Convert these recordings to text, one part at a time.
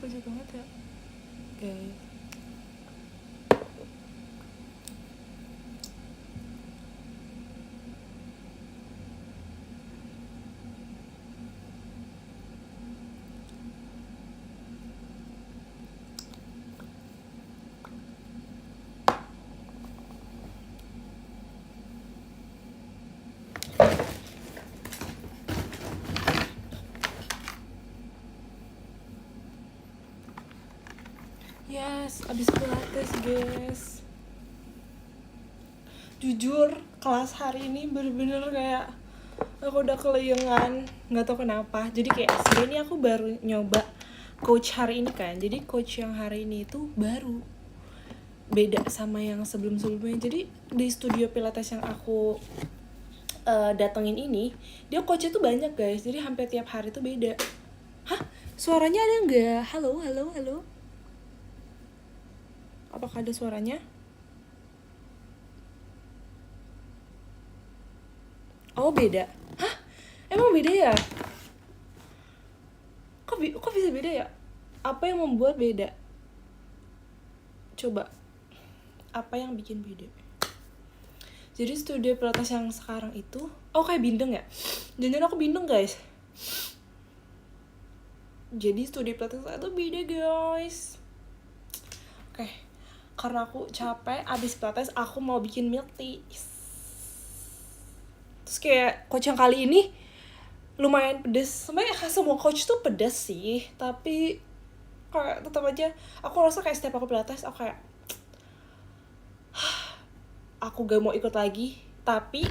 jatuh banget ya. Oke. Yes, abis pilates guys. Jujur kelas hari ini bener-bener kayak aku udah kelayangan, nggak tahu kenapa. Jadi kayak sebenarnya ini aku baru nyoba coach hari ini kan. Jadi coach yang hari ini itu baru, beda sama yang sebelum-sebelumnya. Jadi di studio pilates yang aku datengin ini, dia coachnya tuh banyak guys. Jadi hampir tiap hari tuh beda. Hah? Suaranya ada nggak? Halo, halo, halo. Apakah ada suaranya? Oh beda. Hah? Emang beda ya? Kok bisa beda ya? Apa yang membuat beda? Coba. Apa yang bikin beda? Jadi studio pilates yang sekarang itu, oh kayak bindeng ya? Jangan aku bindeng guys. Jadi studio pilates itu beda guys. Oke. Karena aku capek abis pilates, aku mau bikin milk tea. Terus kayak coach yang kali ini lumayan pedes. Sebenarnya semua coach tuh pedes sih, tapi kayak tetap aja aku rasa kayak setiap aku pilates aku kayak aku gak mau ikut lagi, tapi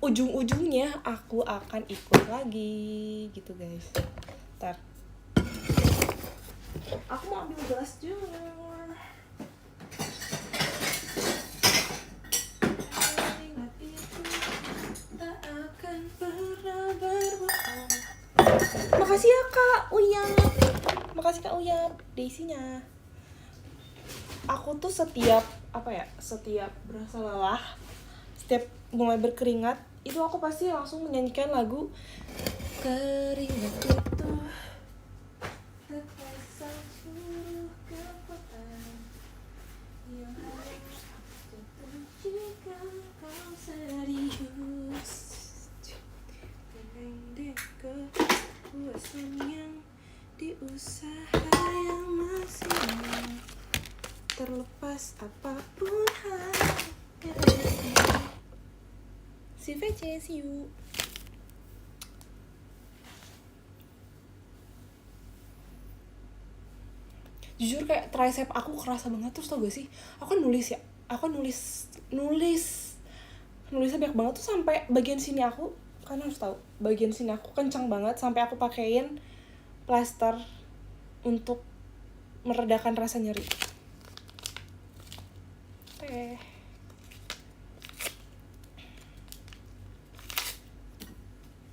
ujung-ujungnya aku akan ikut lagi gitu guys. Ntar aku mau ambil gelas juga. Ingat itu tak akan pernah berbohong. Makasih ya Kak Uyap. Makasih Kak Uyap Daisy-nya. Aku tuh setiap berasa lelah, setiap mulai berkeringat, itu aku pasti langsung menyanyikan lagu Keringat itu terpaksa seluruh kekuatan yang harus jatuh jika kau serius. Dengan kekuasaan yang di usaha yang maksimal, terlepas apapun hasilnya. Si VC, see you. Jujur kayak tricep aku kerasa banget. Terus tau gak sih, aku nulisnya banyak banget tuh sampai bagian sini aku, kan harus tahu bagian sini aku kencang banget sampai aku pakein plaster untuk meredakan rasa nyeri.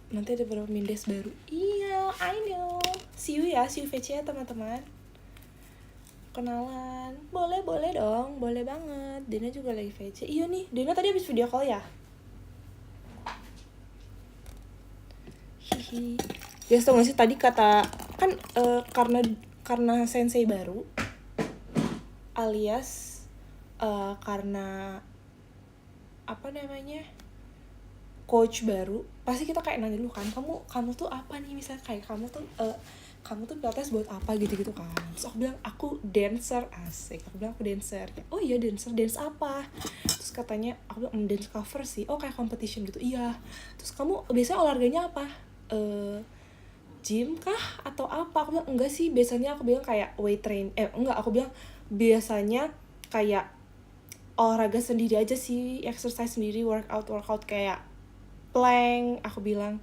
Nanti ada beberapa mindes baru. Iya, I know. See you VC ya teman-teman. Kenalan. Boleh dong, boleh banget. Dena juga lagi VC. Iya nih, Dena tadi habis video call ya? Hihi. Ya tau gak sih tadi kata kan karena sensei baru, alias karena apa namanya, coach baru, pasti kita kayak nanya dulu kan, kamu tuh apa nih, misalnya kayak kamu tuh pilates buat apa gitu kan. Terus aku bilang aku dancer, asik. Aku bilang aku dancer. Oh iya dancer, dance apa? Terus katanya aku bilang dance cover sih. Oh kayak competition gitu. Iya. Terus kamu biasanya olahraganya apa? Gym kah atau apa? Aku bilang enggak sih, biasanya aku bilang kayak weight train. Aku bilang biasanya kayak olahraga sendiri aja sih, exercise sendiri, workout kayak plank, aku bilang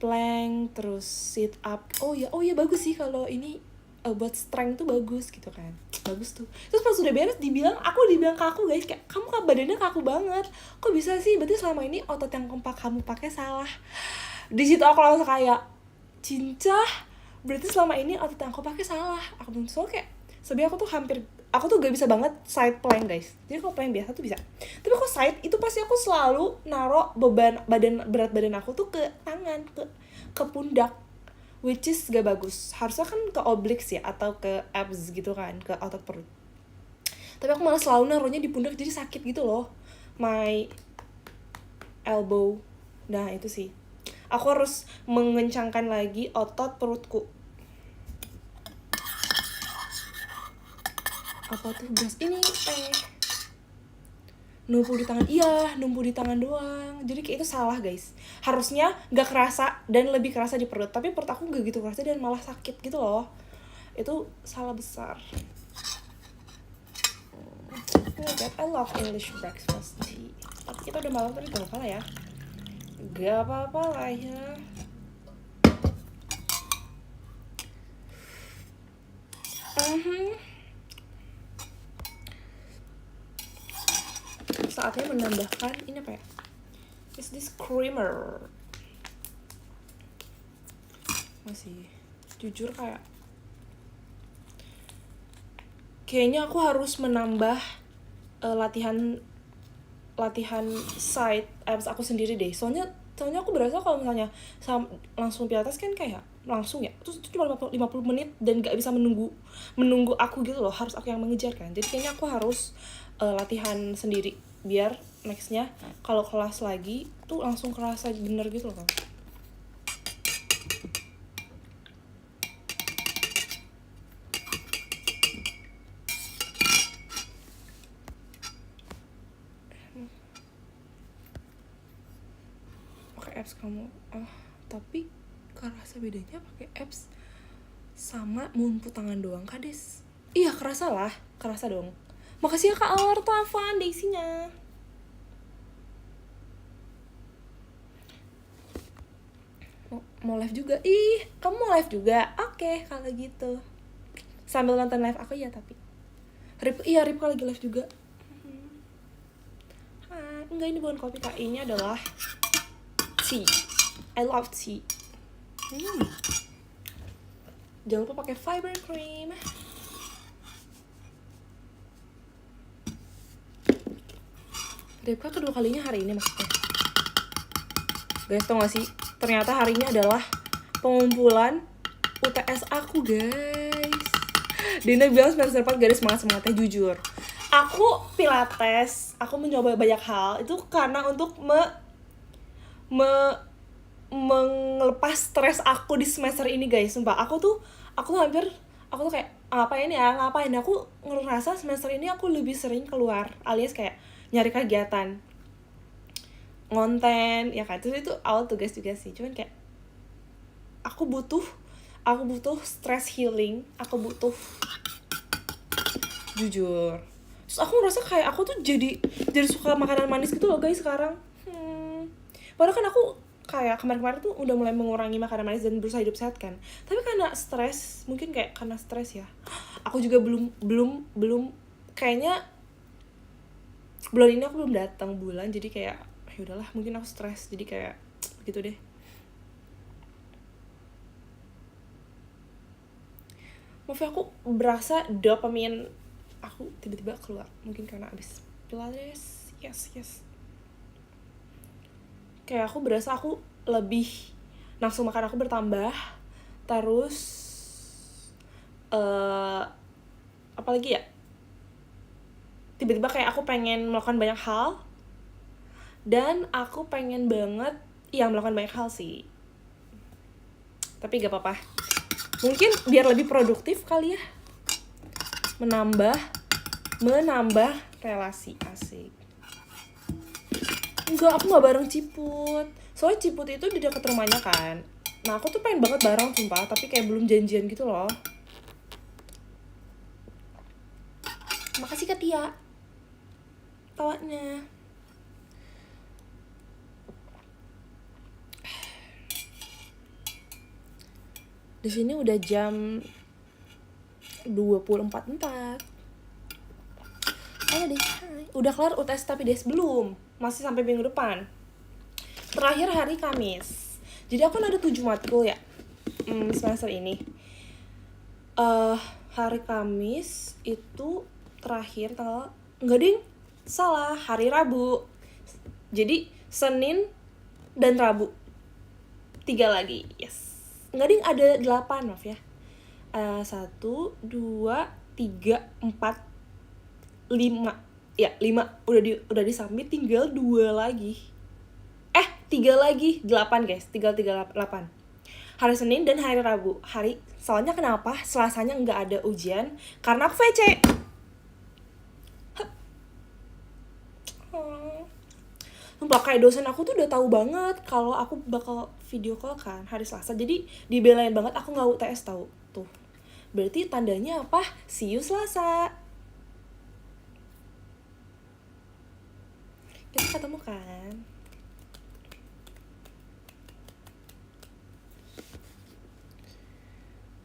plank, terus sit up. Oh ya bagus sih kalau ini buat strength tuh bagus gitu kan, bagus tuh. Terus pas udah beres dibilang ke aku guys, kayak kamu kan badannya kaku banget, kok bisa sih, berarti selama ini otot yang kamu pakai salah. Di situ aku langsung kayak cincah, berarti selama ini otot yang aku pakai salah. Aku bilang soalnya kayak sebenarnya aku tuh gak bisa banget side plank guys. Jadi kalau plank biasa tuh bisa, tapi kok side itu pasti aku selalu naro berat badan aku tuh ke tangan, ke pundak, which is gak bagus. Harusnya kan ke obliques ya, atau ke abs gitu kan, ke otot perut. Tapi aku malah selalu naruhnya di pundak, jadi sakit gitu loh, my elbow. Nah itu sih, aku harus mengencangkan lagi otot perutku. Apa tuh beras ini numpuk di tangan, iya numpuk di tangan doang, jadi kayak itu salah guys. Harusnya gak kerasa dan lebih kerasa di perut, tapi perut aku gak gitu kerasa dan malah sakit gitu loh. Itu salah besar. Oh God, I love English breakfast tea. Tapi kita udah malam, tapi gak apa-apa lah ya. Gak apa-apa lah ya. Saatnya menambahkan ini apa ya? Is this creamer? Masih jujur kayaknya aku harus menambah latihan side abs aku sendiri deh. Soalnya aku berasa kalau misalnya langsung pilates kan kayak langsung ya, terus itu cuma 50 menit dan gak bisa menunggu aku gitu loh, harus aku yang mengejar kan. Jadi kayaknya aku harus latihan sendiri biar nextnya kalau kelas lagi tuh langsung kerasa bener gitu loh kan. Pakai apps kamu, tapi kerasa bedanya pakai apps sama mumput tangan doang kades. Iya kerasa dong. Makasih ya Kak Awar tuh Afan deh isinya. Mau live juga? Ih, kamu mau live juga? Oke, kalau gitu. Sambil nonton live aku ya tapi. Rip lagi live juga. Enggak, ini bukan kopi Kak, ini adalah tea. I love tea. Jangan lupa pakai fiber cream. Ripka kedua kalinya hari ini maksudnya. Guys, tau gak sih? Ternyata hari ini adalah pengumpulan UTS aku, guys. Dina bilang semester 4 gak ada semangat-semangatnya, jujur. Aku pilates, aku mencoba banyak hal. Itu karena untuk melepas stres aku di semester ini, guys. Sumpah, aku tuh kayak ngapain. Aku ngerasa semester ini aku lebih sering keluar, alias kayak nyari kegiatan, ngonten, ya kan. Terus itu awal tugas juga sih, cuman kayak aku butuh stress healing, aku butuh jujur. Terus aku ngerasa kayak aku tuh jadi suka makanan manis gitu loh guys sekarang. Padahal kan aku kayak kemarin-kemarin tuh udah mulai mengurangi makanan manis dan berusaha hidup sehat kan. Tapi karena stres, mungkin kayak karena stres ya. Aku juga belum kayaknya bulan ini aku belum datang bulan, jadi kayak ya udahlah, mungkin aku stres, jadi kayak gitu deh. Maaf ya, aku berasa dopamin aku tiba-tiba keluar, mungkin karena abis pilates. Yes. Kayak aku berasa aku lebih nafsu makan aku bertambah, terus apalagi ya, tiba-tiba kayak aku pengen melakukan banyak hal, dan aku pengen banget melakukan banyak hal sih. Tapi gak apa-apa, mungkin biar lebih produktif kali ya, menambah relasi. Asik. Enggak, aku gak bareng Ciput. Soalnya Ciput itu di dekat rumahnya kan. Nah aku tuh pengen banget bareng sumpah, tapi kayak belum janjian gitu loh. Makasih Kak Tia tawanya. Di sini udah jam 24.04. Ayo deh, hai. Udah kelar UTS tapi Des belum. Masih sampai minggu depan. Terakhir hari Kamis. Jadi aku kan ada 7 matkul ya semester ini. Hari Kamis itu terakhir tanggal, enggak ding, salah, hari Rabu. Jadi Senin dan Rabu 3 lagi. Yes. Nggak ding, ada 8, maaf ya. 1, 2, 3, 4, 5. Ya 5 udah di submit, tinggal 2 lagi. 3 lagi, 8 guys, tinggal 8. Hari Senin dan hari Rabu. Soalnya kenapa? Selasanya nggak ada ujian karena aku VC. Sumpah, kayak dosen aku tuh udah tahu banget kalau aku bakal video call kan hari Selasa. Jadi dibelain banget aku nggak UTS tahu. Tuh. Berarti tandanya apa? See you Selasa. Kita ketemu kan?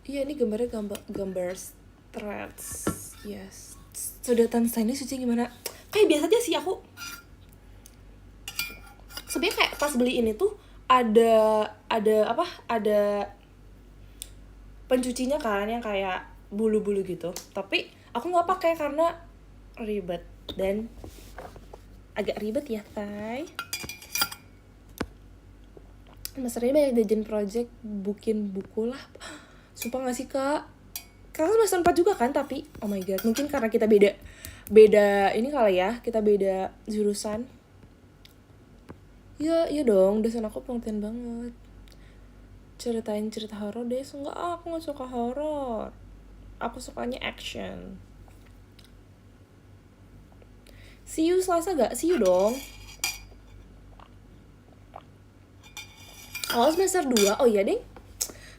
Iya, ini gambar threads. Yes. Sedotan stainless suci gimana? Kayak biasa aja sih aku. Sebenarnya kayak pas beli ini tuh ada pencucinya kan yang kayak bulu-bulu gitu. Tapi aku nggak pakai karena ribet dan agak ribet ya, Tay. Masalahnya banyak deadline project, bikin buku lah. Sumpah gak sih, Kak? Kakak semester 4 juga kan, tapi oh my god, mungkin karena kita beda ini kali ya, kita beda jurusan. Iya dong, dosen aku pengertian banget. Ceritain cerita horor deh. Enggak, aku gak suka horor. Aku sukanya action. See you Selasa gak? See you dong. Awal semester 2, oh iya deh.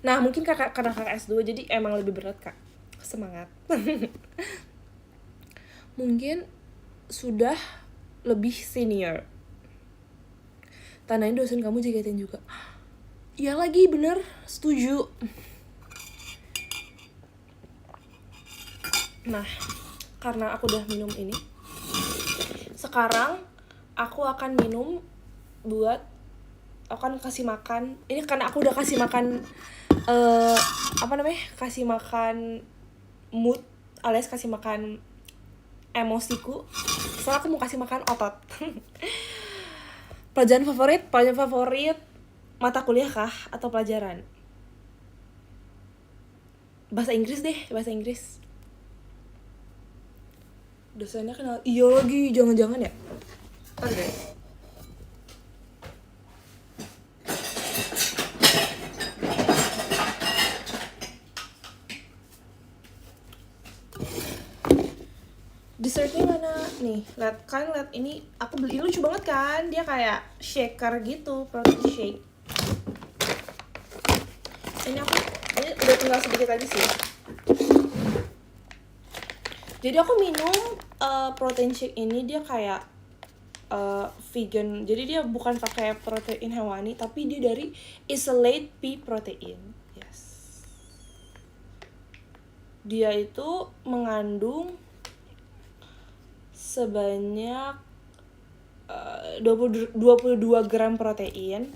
Nah, mungkin karena kakak S2, jadi emang lebih berat, Kak. Semangat. Mungkin sudah lebih senior. Tandain dosen kamu JKT juga. Iya lagi, bener. Setuju. Nah, karena aku udah minum ini, sekarang aku akan minum buat aku kan kasih makan. Ini karena aku udah kasih makan kasih makan mood alias kasih makan emosiku. Soalnya aku mau kasih makan otot. Pelajaran favorit mata kuliah kah atau pelajaran? Bahasa Inggris deh, bahasa Inggris. Dosennya kenal. Iya lagi, jangan-jangan ya. Oke. Dessertnya mana nih? Lihat ini aku beli, lucu banget kan? Dia kayak shaker gitu, protein shake. Ini udah tinggal sedikit aja sih. Jadi aku minum protein shake ini, dia kayak vegan. Jadi dia bukan pakai protein hewani, tapi dia dari isolate pea protein. Yes. Dia itu mengandung sebanyak 22 gram protein,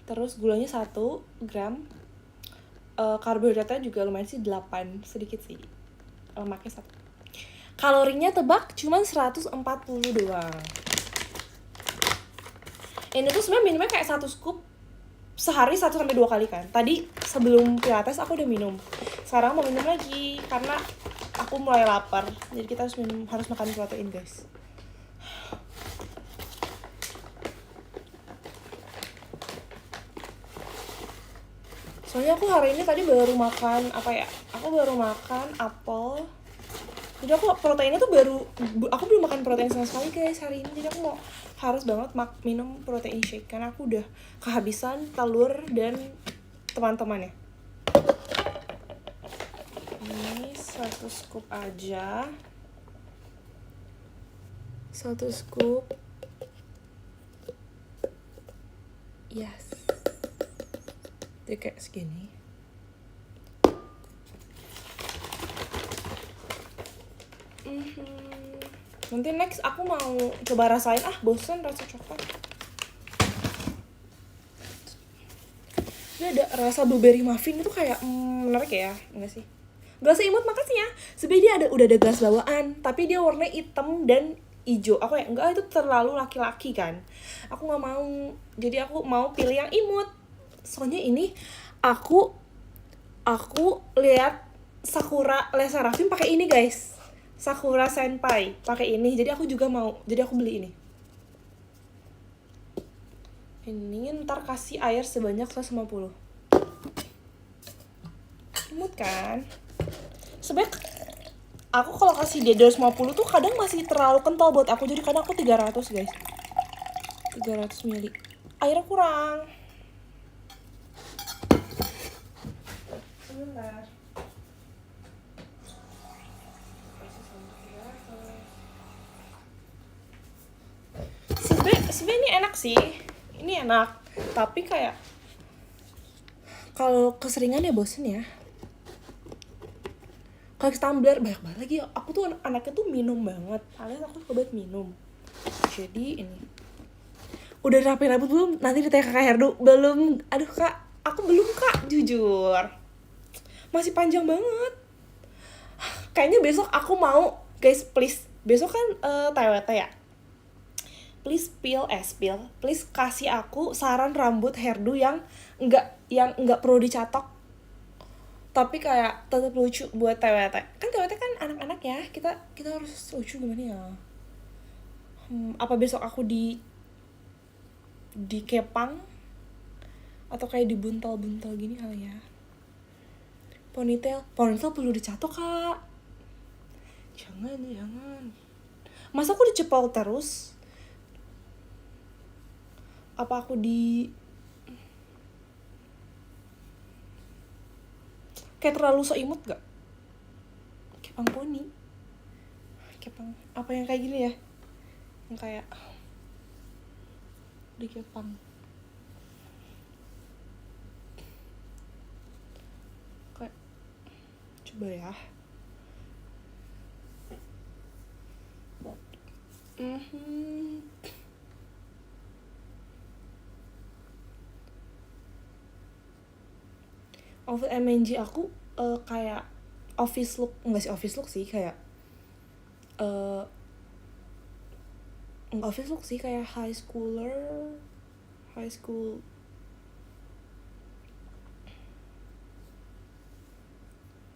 terus gulanya 1 gram, karbohidratnya juga lumayan sih 8, sedikit sih, lemaknya 1. Kalorinya tebak cuman 140 doang. Ini tuh sebenarnya minumnya kayak 1 scoop sehari 1-2 kali kan. Tadi sebelum pilates aku udah minum, sekarang mau minum lagi karena aku mulai lapar. Jadi kita harus makan protein, guys. Soalnya aku hari ini tadi baru makan aku baru makan apel. Jadi aku proteinnya tuh aku belum makan protein sama sekali, guys, hari ini. Jadi aku harus banget minum protein shake karena aku udah kehabisan telur dan teman-temannya. Ini 1 scoop aja. 1 scoop. Yes. Jadi kayak segini. Nanti next aku mau coba rasain, bosen rasa coklat. Ini ada rasa blueberry muffin itu kayak menarik ya, enggak sih? Gelas imut, makasih ya. Sebenarnya dia udah ada gelas bawaan, tapi dia warnanya hitam dan hijau. Aku enggak, itu terlalu laki-laki kan. Aku nggak mau. Jadi aku mau pilih yang imut. Soalnya ini aku lihat Sakura Les Seraphim pakai ini guys, Sakura Senpai pakai ini, jadi aku juga mau, jadi aku beli ini. Ini ntar kasih air sebanyak 150. Imut kan? Sebenarnya aku kalau kasih dia 250 tuh kadang masih terlalu kental buat aku, jadi kadang aku 300 guys, 300 ml. Airnya kurang. Sebentar. Sebenarnya ini enak sih, ini enak, tapi kayak kalau keseringan ya bosen ya. Kalau tumbler banyak banget lagi, aku tuh anaknya tuh minum banget, alias aku suka banget minum. Jadi ini udah rapi rambut belum? Nanti ditanya kakak Herdu. Belum. Aduh kak, aku belum kak, jujur masih panjang banget. Kayaknya besok aku mau, guys, please, besok kan TWT ya, please please kasih aku saran rambut hairdo yang enggak perlu dicatok tapi kayak tetap lucu buat TWT. Kan TWT kan anak-anak ya, kita harus lucu gimana ya. Apa besok aku di kepang atau kayak dibuntal-buntal gini kali ya. Ponytail perlu dicatok kak. Jangan. Masa aku dicepol terus? Apa aku kayak terlalu so imut gak? Kepang poni. Kepang apa yang kayak gini ya? Yang kayak di kepang. Kayak coba ya. Outfit MNG aku kayak office look, enggak sih office look sih, kayak enggak office look sih, kayak high school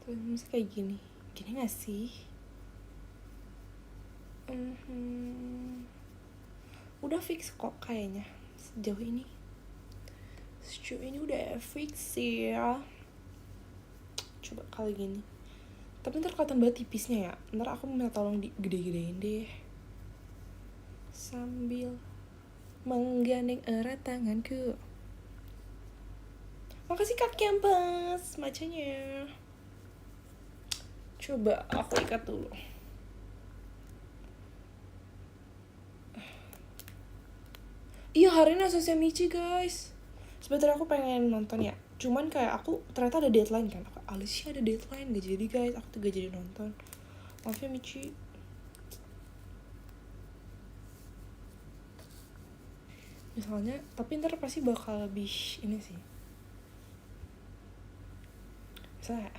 tuh misalnya kayak gini gak sih? Udah fix kok kayaknya sejauh ini udah fix sih ya. Coba kali gini, tapi ntar kelihatan banget tipisnya ya, ntar aku minta tolong gede-gedein deh sambil menggandeng erat tanganku. Makasih kak campus macanya. Coba aku ikat dulu. Iya, hari ini asosiasi Michi guys. Sebenarnya aku pengen nonton ya, cuman kayak aku ternyata ada deadline kan. Alicia ada deadline, gak jadi guys, aku tuh gak jadi nonton. Maaf ya Michi. Misalnya, tapi ntar pasti bakal lebih ini sih. Misalnya,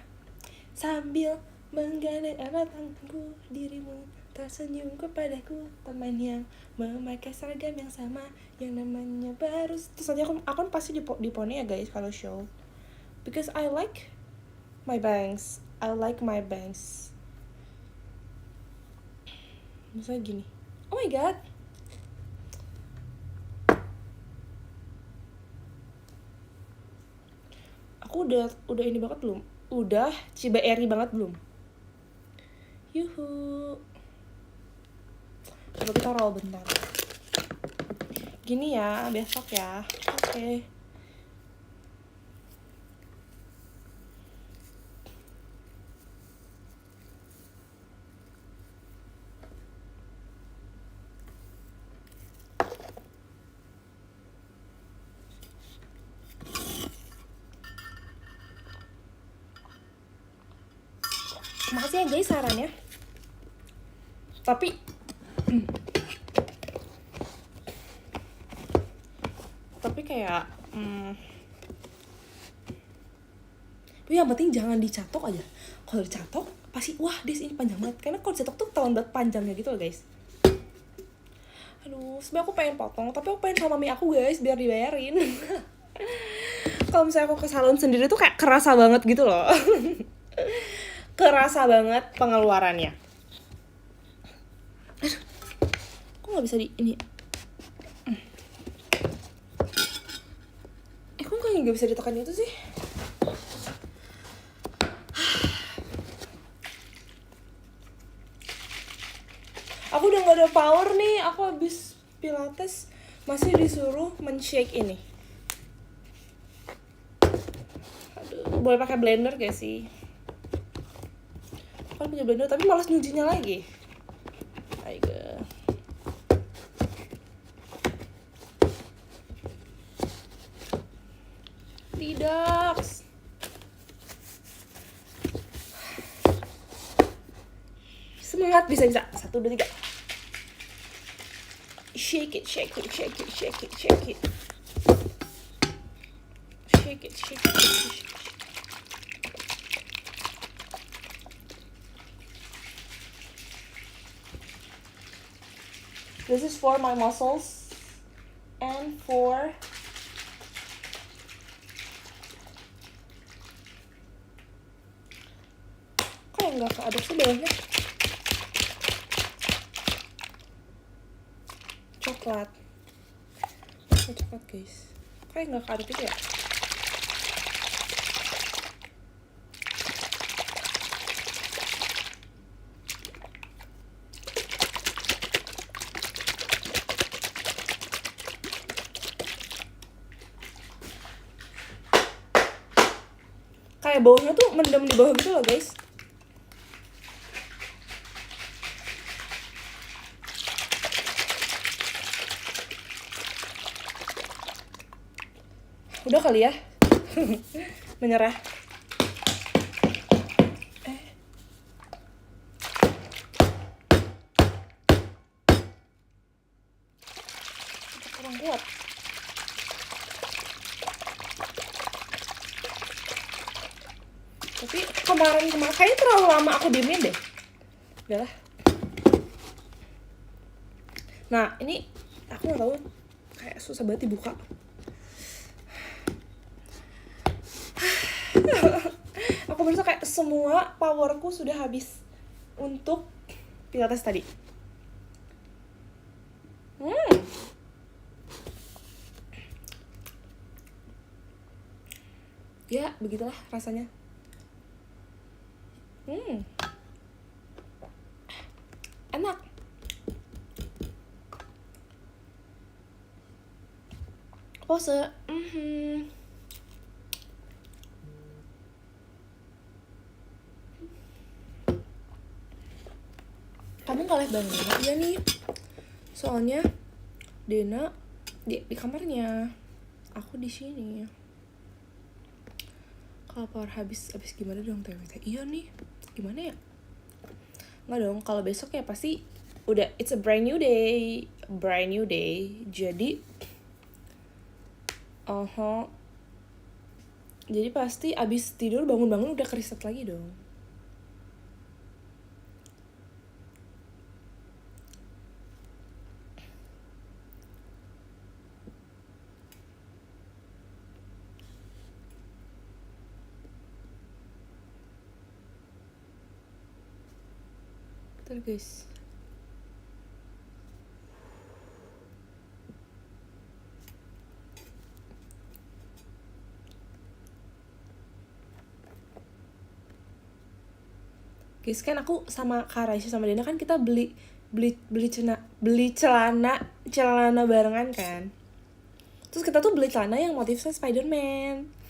sambil menggandeng erat tanganku, dirimu tersenyum kepadaku, teman yang memakai seragam yang sama, yang namanya baru. Terus nanti aku pasti di poni ya guys kalau show, because I like my bangs. Misalnya gini, oh my god, aku udah ini banget belum? Udah cibaeri banget belum? Yuhu. Coba kita roll bentar. Gini ya, besok ya. Oke. Makasih ya guys sarannya. Tapi kayak yang penting jangan dicatok aja. Kalau dicatok pasti wah dis ini panjang banget, karena kalau dicatok tuh tahun banget panjangnya gitu loh guys. Aduh, sebenernya aku pengen potong, tapi aku pengen sama mami aku guys biar dibayarin. kalau misalnya aku ke salon sendiri tuh kayak kerasa banget gitu loh. Kerasa banget pengeluarannya. Aduh, kok nggak bisa di ini? Kok nggak bisa ditekan itu sih? Aku udah nggak ada power nih. Aku habis pilates masih disuruh men-shake ini. Aduh, boleh pakai blender gak sih? Kan punya blender tapi malas nyucinya lagi. Aigoo. Tidak. Semangat, bisa. 1, 2, 3. Shake it. Shake it. This is for my muscles and for kayak nggak keaduk sih bawahnya. Coklat guys, kayak nggak keaduk gitu ya. Kayak baunya tuh mendem di bawah gitu loh guys. Udah kali ya. Menyerah. Kurang kuat. Tapi kemarin kayaknya terlalu lama aku diemin deh. Udahlah. Nah ini aku nggak tahu, kayak susah banget dibuka. Aku merasa kayak semua powerku sudah habis untuk pilates tadi. Ya begitulah rasanya. Enak. Pose. Kamu nggak lihat banget ya nih? Soalnya Dena di kamarnya, aku di sini. Kalau power habis gimana dong TWT? Iya nih, gimana ya? Nggak dong, kalau besok ya pasti udah, it's a brand new day. Jadi jadi pasti abis tidur bangun-bangun udah kereset lagi dong. Bentar guys. Guys, kan aku sama Kak Raisya sama Dena kan kita beli celana barengan kan. Terus kita tuh beli celana yang motifnya Spider-Man.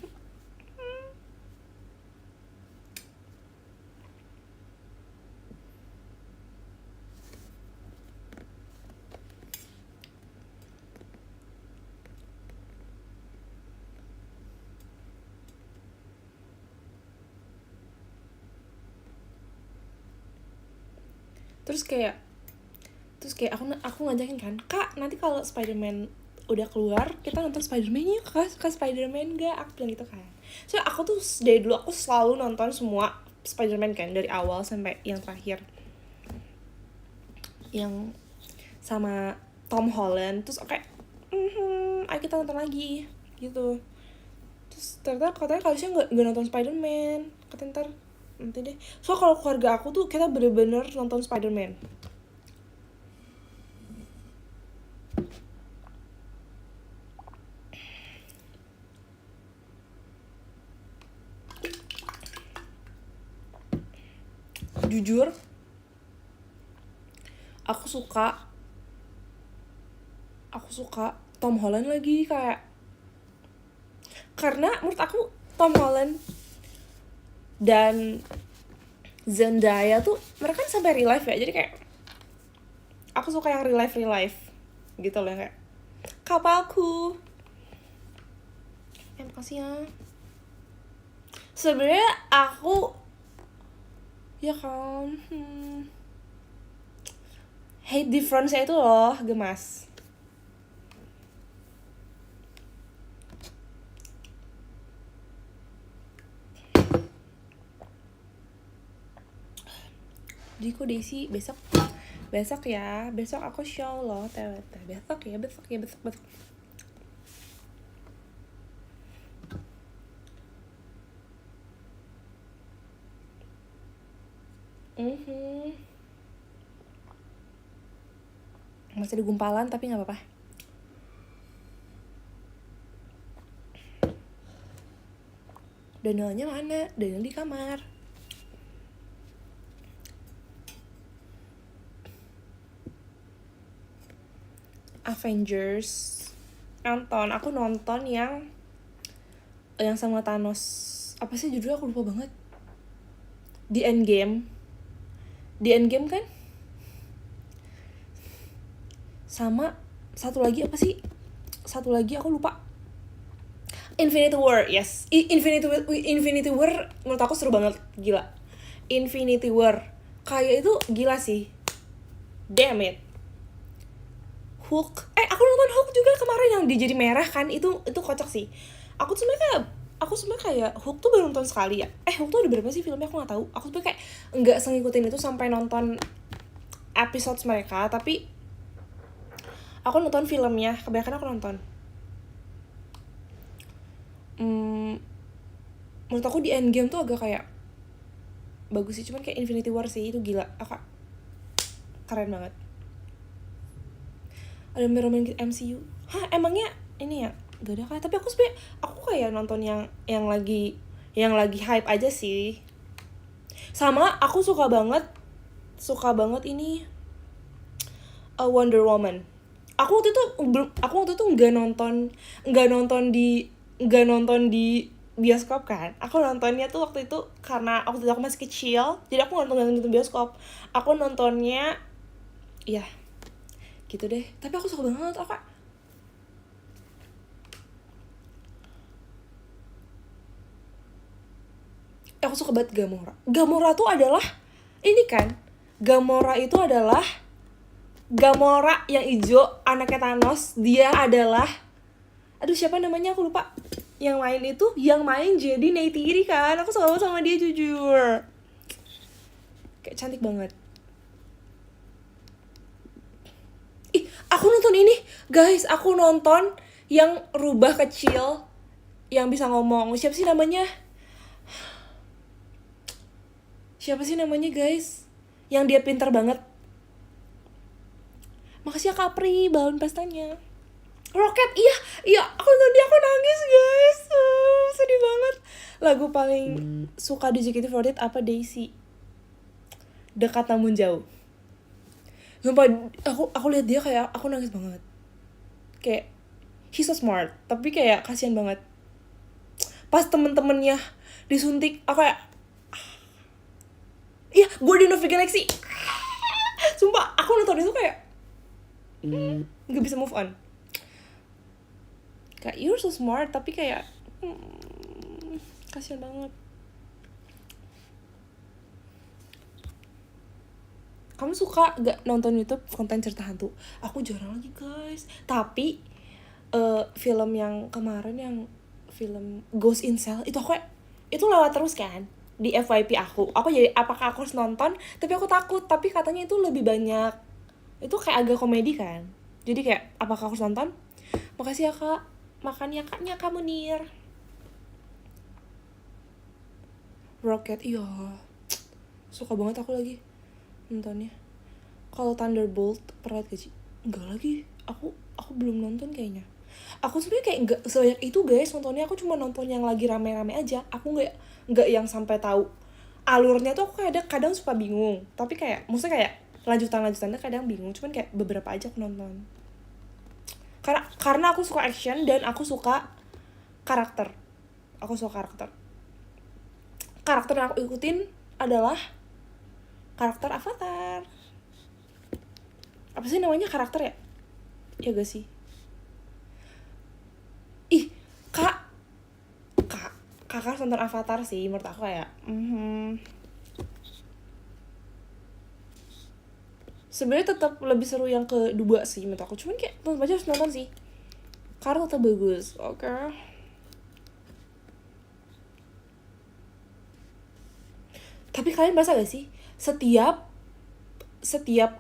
Terus kayak aku ngajakin kan, Kak nanti kalau Spider-Man udah keluar kita nonton Spider-Man yuk, Kak suka Spider-Man gak? Aku bilang gitu kan. So aku tuh dari dulu aku selalu nonton semua Spider-Man kan, dari awal sampai yang terakhir yang sama Tom Holland. Terus kayak ayo kita nonton lagi gitu. Terus Terus ternyata katanya Kalisya nggak nonton Spider-Man. Katanya ntar nanti deh. So kalau keluarga aku tuh kita bener-bener nonton Spider-Man. Jujur, aku suka Tom Holland lagi, kayak karena menurut aku Tom Holland dan Zendaya tuh mereka kan sampai real life ya, jadi kayak aku suka yang real life gitu loh, kayak kapalku. Makasih ya. Sebenarnya aku ya kan hate difference-nya itu loh gemas. Jadi kok Desi besok ya, besok aku show loh TWT. Besok ya. Masih ada gumpalan tapi nggak apa-apa. Danielnya mana? Daniel di kamar. Avengers aku nonton yang sama Thanos. Apa sih judulnya, aku lupa banget. The Endgame kan. Sama satu lagi apa sih? Satu lagi aku lupa. Infinity War, yes. Infinity War menurut aku seru banget, gila. Infinity War kayak itu gila sih. Damn it. Hulk. Aku nonton Hulk juga kemarin yang dia jadi merah kan. Itu kocak sih. Aku sebenarnya kayak Hulk tuh baru nonton sekali ya. Hulk tuh ada berapa sih filmnya, aku nggak tahu. Aku sebenarnya kayak nggak ngikutin itu sampai nonton episode mereka, tapi aku nonton filmnya, kebanyakan aku nonton. Menurut aku di Endgame tuh agak kayak bagus sih, cuman kayak Infinity War sih itu gila, keren banget. Ada main MCU. Emangnya ini ya gak ada kayak, tapi aku sebenernya kayak nonton yang lagi hype aja sih. Sama aku suka banget ini Wonder Woman. Aku waktu itu nggak nonton di bioskop kan. Aku nontonnya tuh waktu itu karena waktu itu aku masih kecil, jadi aku nggak nonton bioskop. Aku nontonnya ya gitu deh. Tapi aku suka banget. Aku suka banget Gamora. Gamora tuh adalah ini kan. Gamora itu adalah Gamora yang hijau, anaknya Thanos. Dia adalah, aduh siapa namanya aku lupa. Yang main jadi Neytiri kan. Aku suka banget sama dia, jujur. Kayak cantik banget. Aku nonton ini, guys. Aku nonton yang rubah kecil, yang bisa ngomong. Siapa sih namanya, guys? Yang dia pintar banget. Makasih ya Capri, balon pestanya. Rocket, iya, aku nonton dia, aku nangis guys, sedih banget. Lagu paling suka di JKT48 apa? Daisy, Dekat Namun Jauh. Sumpah, aku lihat dia kayak aku nangis banget. Kayak he's so smart, tapi kayak kasihan banget. Pas temen-temennya disuntik, aku kayak Guardian of the Galaxy. Sumpah, aku nonton itu kayak gak bisa move on. Kayak you're so smart, tapi kayak kasihan banget. Kamu suka gak nonton YouTube konten cerita hantu? Aku jarang lagi guys. Tapi film yang kemarin, yang film Ghost in Cell, itu aku itu lewat terus kan di FYP aku jadi apakah aku harus nonton, tapi aku takut. Tapi katanya itu lebih banyak, itu kayak agak komedi kan, jadi kayak apakah aku harus nonton. Makasih ya kak, makan ya kaknya kamu Nir. Rocket, iya, suka banget aku lagi nontonnya. Kalau Thunderbolt pernah liat gak sih? Enggak lagi, aku belum nonton kayaknya. Aku sebenarnya kayak nggak sebanyak itu guys nontonnya, aku cuma nonton yang lagi rame-rame aja. Aku nggak yang sampai tahu alurnya tuh. Aku kadang suka bingung, tapi kayak maksudnya kayak lanjutannya kadang bingung, cuman kayak beberapa aja aku nonton. Karena aku suka action dan aku suka karakter. Karakter yang aku ikutin adalah karakter Avatar. Apa sih namanya karakter ya? Ya gak sih? Ih, kakak harus nonton Avatar sih menurut aku kayak. Sebenarnya tetap lebih seru yang kedua sih menurut aku. Cuman kayak tetap aja harus nonton sih. Karena tetap bagus. Oke. Tapi kalian merasa gak sih setiap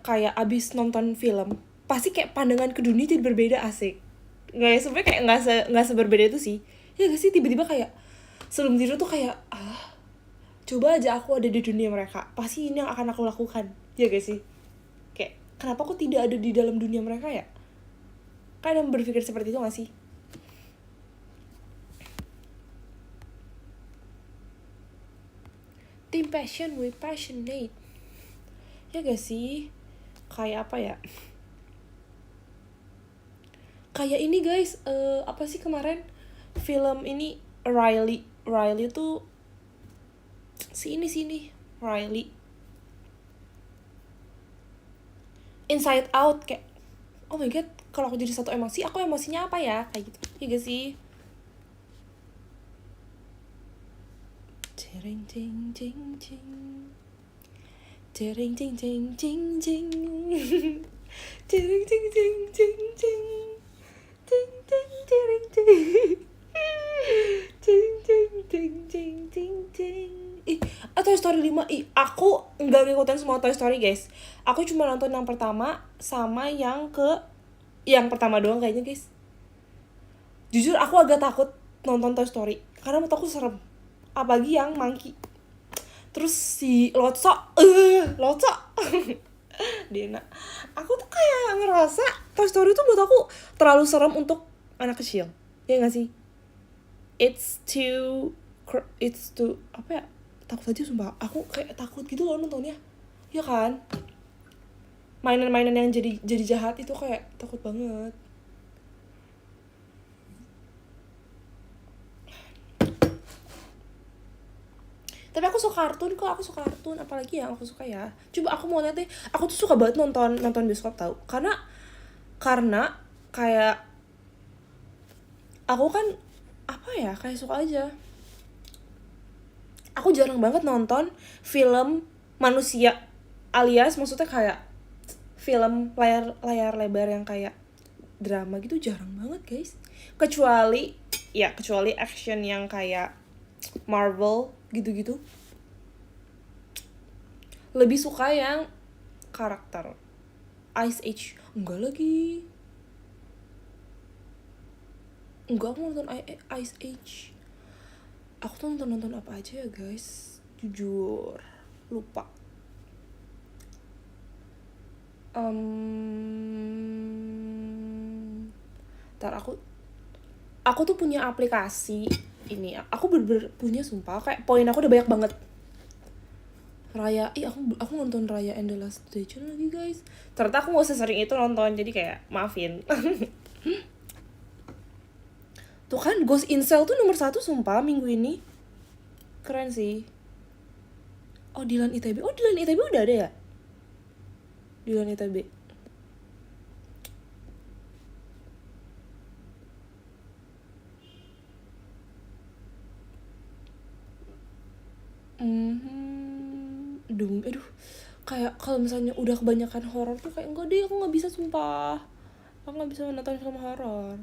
kayak abis nonton film pasti kayak pandangan ke dunia jadi berbeda, asik nggak ya? Sebenarnya kayak nggak seberbeda itu sih ya gak sih? Tiba-tiba kayak sebelum tidur tuh kayak coba aja aku ada di dunia mereka, pasti ini yang akan aku lakukan, ya gak sih? Kayak kenapa aku tidak ada di dalam dunia mereka ya? Kadang berpikir seperti itu gak sih? Team passion we passionate, ya gak sih? Kayak apa ya, kayak ini guys, apa sih kemarin film ini Riley tuh sini Riley Inside Out, kayak oh my god, kalau aku jadi satu emosi, aku emosinya apa ya, kayak gitu, ya gak sih? Jering jing jing jing jering jing jing jing jing jering jing jing jing jing jing jing jering jing jing jing jing jing jing jing. Toy Story 5, aku nggak ngikutin semua Toy Story guys. Aku cuma nonton yang pertama sama yang pertama doang kayaknya guys. Jujur aku agak takut nonton Toy Story karena menurut aku serem, apalagi yang monkey. Terus si Lotso Dena, aku tuh kayak ngerasa Toy Story tuh buat aku terlalu serem untuk anak kecil, ya nggak sih? It's too apa ya, takut aja sumpah, aku kayak takut gitu loh nontonnya, ya kan? Mainan-mainan yang jadi jahat itu kayak takut banget. Tapi aku suka kartun apalagi yang aku suka ya, coba aku mau lihat deh. Aku tuh suka banget nonton bioskop tau, karena kayak aku kan apa ya, kayak suka aja. Aku jarang banget nonton film manusia, alias maksudnya kayak film layar lebar yang kayak drama gitu, jarang banget guys. Kecuali action yang kayak Marvel gitu-gitu. Lebih suka yang karakter. Ice Age enggak lagi. Enggak, aku nonton Ice Age. Aku tuh nonton apa aja ya guys, jujur lupa. Ntar aku tuh punya aplikasi ini, aku bener-bener punya sumpah, kayak poin aku udah banyak banget. Raya, aku nonton Raya and the Last Station lagi guys. Ternyata aku gak usah sering itu nonton, jadi kayak maafin. Tuh kan Ghost in Shell tuh nomor 1 sumpah minggu ini. Keren sih. Oh Dilan ITB udah ada ya? Dilan ITB. Aduh, kayak kalau misalnya udah kebanyakan horor tuh kayak enggak deh, aku nggak bisa sumpah, aku nggak bisa nonton film horor.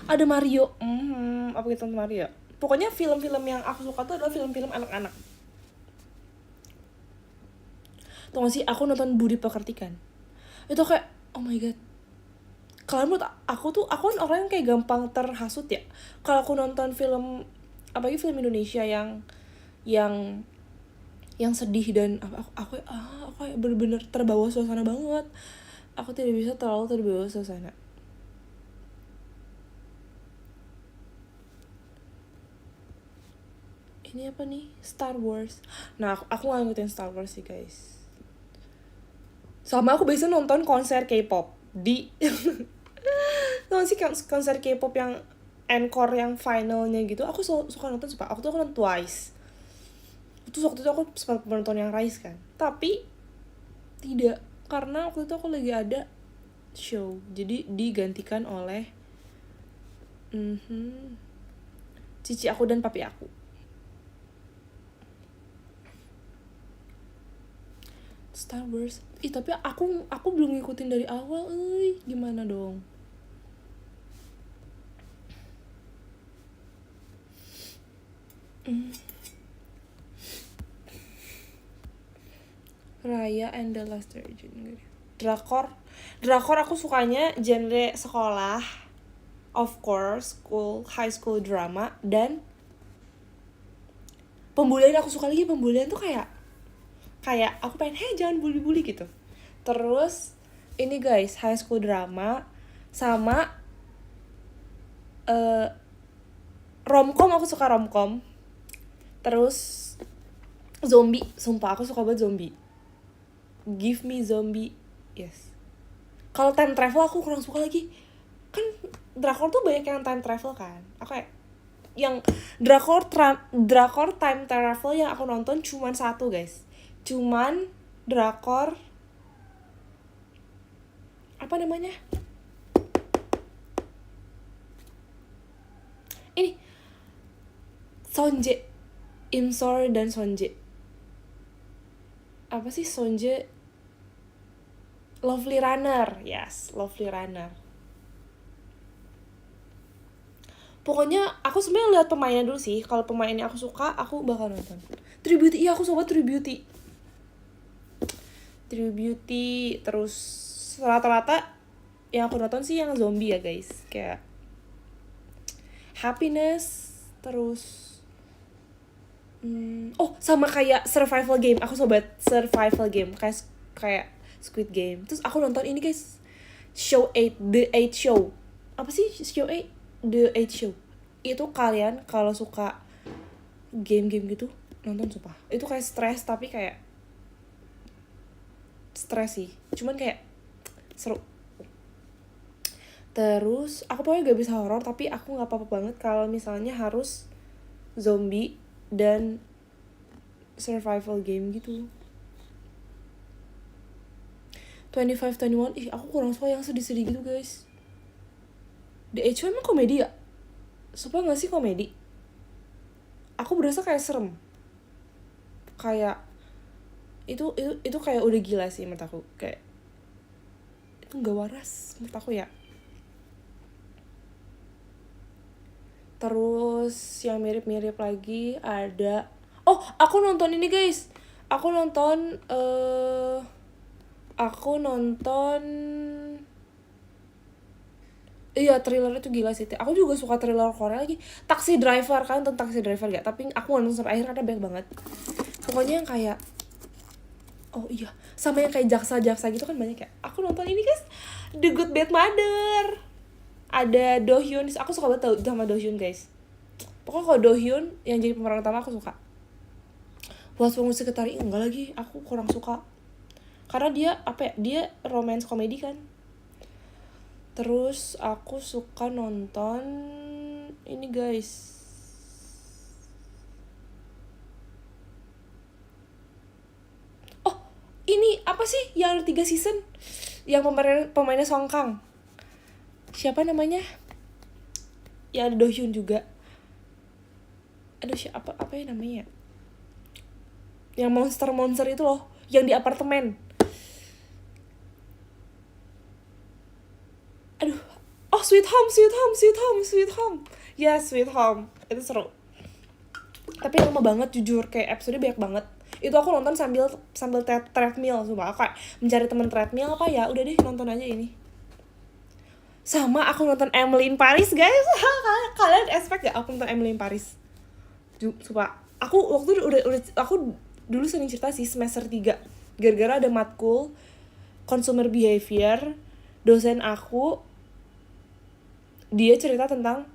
Ada Mario, apa kita nonton Mario? Pokoknya film-film yang aku suka tuh adalah film-film anak-anak. Tuh gak sih, aku nonton Budi Pekerti kan, itu kayak oh my god. Kalau menurut aku kan orang yang kayak gampang terhasut ya. Kalau aku nonton film, apalagi film Indonesia yang yang sedih dan aku bener-bener terbawa suasana banget. Aku tidak bisa terlalu terbawa suasana. Ini apa nih? Star Wars. Nah, aku gak ngikutin Star Wars sih guys. Sama aku biasa nonton konser K-pop di tau sih konser K-pop yang encore yang finalnya gitu. Aku suka nonton sumpah. Aku nonton Twice. Terus waktu itu aku sempat menonton yang Rise kan. Tapi tidak, karena waktu itu aku lagi ada show. Jadi digantikan oleh cici aku dan papi aku. Star Wars. Tapi aku belum ngikutin dari awal, gimana dong? Raya and the Last Virgin. Drakor aku sukanya genre sekolah, of course, high school drama, dan pembulian aku suka lagi. Pembulian tuh kayak aku pengen jangan bully gitu. Terus ini guys, high school drama sama romcom, aku suka romcom. Terus zombie, sumpah aku suka banget zombie. Give me zombie, yes. Kalau time travel aku kurang suka lagi. Kan drakor tuh banyak yang time travel kan. Aku kayak yang drakor time travel yang aku nonton cuman satu guys. Cuman drakor apa namanya? Ini Sonje, Imsor dan Sonje. Apa sih Sonje? Lovely Runner, yes, Lovely Runner. Pokoknya aku sebenarnya lihat pemainnya dulu sih. Kalau pemainnya aku suka, aku bakal nonton. True Beauty, iya aku suka True Beauty. Terus rata-rata yang aku nonton sih yang zombie ya guys. Kayak Happiness, terus sama kayak survival game. Aku sobat survival game kayak Squid Game. Terus aku nonton ini guys, Show 8, The 8 Show. Apa sih Show 8? The 8 Show. Itu kalian kalau suka game-game gitu nonton sumpah. Itu kayak stres tapi kayak stres sih. Cuman kayak seru. Terus aku pokoknya gak bisa horor, tapi aku gak apa-apa banget kalau misalnya harus zombie dan survival game gitu. 25-21, aku kurang suka yang sedih-sedih gitu guys. The Age emang komedi ya? Suka gak sih komedi? Aku berasa kayak serem. Kayak itu kayak udah gila sih menurut aku. Kayak itu gak waras menurut aku ya. Terus yang mirip-mirip lagi ada aku nonton ini guys. Aku nonton iya, thriller itu gila sih. Aku juga suka thriller Korea lagi. Taxi Driver, kan tentang Taxi Driver gak? Tapi aku nonton sampai akhir karena banyak banget. Pokoknya yang kayak sama yang kayak jaksa-jaksa gitu kan banyak ya. Aku nonton ini guys, The Good Bad Mother. Ada Do Hyun, aku suka banget sama Do Hyun guys. Pokoknya kalau Do Hyun yang jadi pemeran utama aku suka. What's Wrong with Secretary enggak lagi, aku kurang suka. Karena dia dia romance komedi kan. Terus aku suka nonton ini guys. Ini apa sih yang ada 3 season? Yang pemainnya Song Kang. Siapa namanya? Ya ada Do Hyun juga. Aduh, apa ya namanya? Yang monster itu loh, yang di apartemen. Aduh. Sweet Home. Ya, Sweet Home. Itu seru. Tapi lama banget jujur, kayak episode banyak banget. Itu aku nonton sambil treadmill, sumpah. Aku kayak mencari teman treadmill apa ya, udah deh nonton aja ini. Sama aku nonton Emily in Paris guys. Kalian expect gak aku nonton Emily in Paris? Sumpah, aku waktu udah aku dulu sering cerita sih semester 3 gara-gara ada matkul consumer behavior, dosen aku dia cerita tentang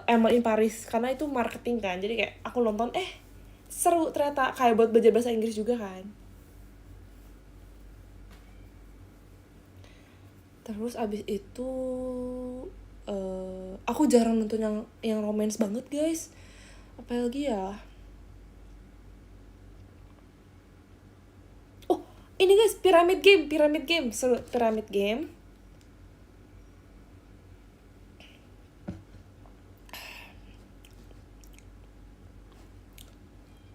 Emily in Paris karena itu marketing kan, jadi kayak aku nonton seru ternyata, kayak buat belajar bahasa Inggris juga kan. Terus abis itu aku jarang nonton yang romance banget guys. Apa lagi ya? Oh ini guys, Pyramid Game seru. Pyramid Game.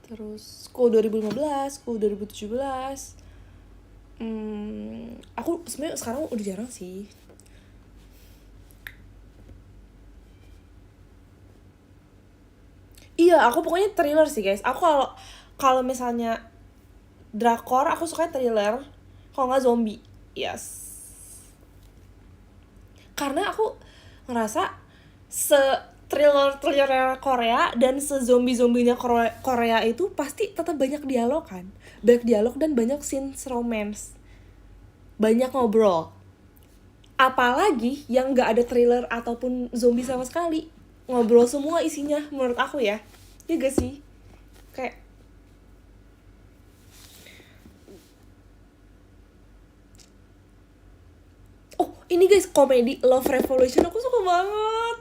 Terus School 2015, School 2017. Aku sebenarnya sekarang udah jarang sih. Iya, aku pokoknya thriller sih guys. Aku kalau misalnya drakor, aku suka thriller. Kalau nggak zombie, yes. Karena aku ngerasa se thriller Korea dan se zombie-zombinya Korea itu pasti tetap banyak dialog kan. Banyak dialog dan banyak scenes romance. Banyak ngobrol. Apalagi yang nggak ada thriller ataupun zombie sama sekali. Ngobrol semua isinya menurut aku ya. Ya gak sih? Kayak ini guys, komedi Love Revolution aku suka banget.